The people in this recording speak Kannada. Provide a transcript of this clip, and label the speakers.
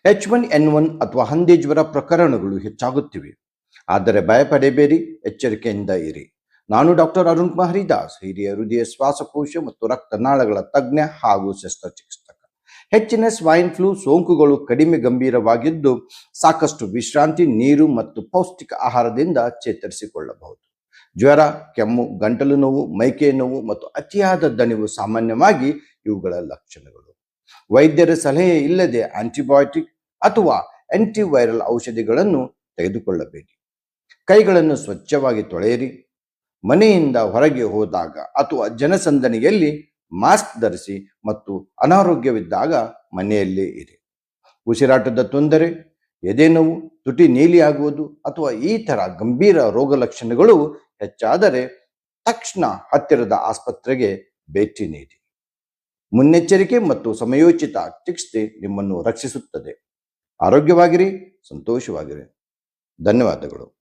Speaker 1: H1N1 ಅಥವಾ ಹಂದಿ ಜ್ವರ ಪ್ರಕರಣಗಳು ಹೆಚ್ಚಾಗುತ್ತಿವೆ. ಆದರೆ ಭಯಪಡಬೇಡಿ, ಎಚ್ಚರಿಕೆಯಿಂದ ಇರಿ. ನಾನು ಡಾಕ್ಟರ್ ಅರುಣ್ ಕುಮಾರ್ ಹರಿದಾಸ್, ಹಿರಿಯ ಹೃದಯ ಶ್ವಾಸಕೋಶ ಮತ್ತು ರಕ್ತನಾಳಗಳ ತಜ್ಞ ಹಾಗೂ ಶಸ್ತ್ರಚಿಕಿತ್ಸಕ. ಹೆಚ್ಚಿನ ಸ್ವೈನ್ ಫ್ಲೂ ಸೋಂಕುಗಳು ಕಡಿಮೆ ಗಂಭೀರವಾಗಿದ್ದು ಸಾಕಷ್ಟು ವಿಶ್ರಾಂತಿ, ನೀರು ಮತ್ತು ಪೌಷ್ಟಿಕ ಆಹಾರದಿಂದ ಚೇತರಿಸಿಕೊಳ್ಳಬಹುದು. ಜ್ವರ, ಕೆಮ್ಮು, ಗಂಟಲು ನೋವು, ಮೈಕೈ ನೋವು ಮತ್ತು ಅತಿಯಾದ ದಣಿವು ಸಾಮಾನ್ಯವಾಗಿ ಇವುಗಳ ಲಕ್ಷಣಗಳು. ವೈದ್ಯರ ಸಲಹೆ ಇಲ್ಲದೆ ಆಂಟಿಬಯೋಟಿಕ್ ಅಥವಾ ಆಂಟಿವೈರಲ್ ಔಷಧಿಗಳನ್ನು ತೆಗೆದುಕೊಳ್ಳಬೇಡಿ. ಕೈಗಳನ್ನು ಸ್ವಚ್ಛವಾಗಿ ತೊಳೆಯಿರಿ. ಮನೆಯಿಂದ ಹೊರಗೆ ಹೋದಾಗ ಅಥವಾ ಜನಸಂದಣಿಯಲ್ಲಿ ಮಾಸ್ಕ್ ಧರಿಸಿ ಮತ್ತು ಅನಾರೋಗ್ಯವಿದ್ದಾಗ ಮನೆಯಲ್ಲೇ ಇರಿ. ಉಸಿರಾಟದ ತೊಂದರೆ, ಎದೆನೋವು, ತುಟಿ ನೀಲಿಯಾಗುವುದು ಅಥವಾ ಈ ಥರ ಗಂಭೀರ ರೋಗ ಲಕ್ಷಣಗಳು ಹೆಚ್ಚಾದರೆ ತಕ್ಷಣ ಹತ್ತಿರದ ಆಸ್ಪತ್ರೆಗೆ ಭೇಟಿ ನೀಡಿ. ಮುನ್ನೆಚ್ಚರಿಕೆ ಮತ್ತು ಸಮಯೋಚಿತ ಚಿಕಿತ್ಸೆ ನಿಮ್ಮನ್ನು ರಕ್ಷಿಸುತ್ತದೆ. ಆರೋಗ್ಯವಾಗಿರಿ, ಸಂತೋಷವಾಗಿರಿ. ಧನ್ಯವಾದಗಳು.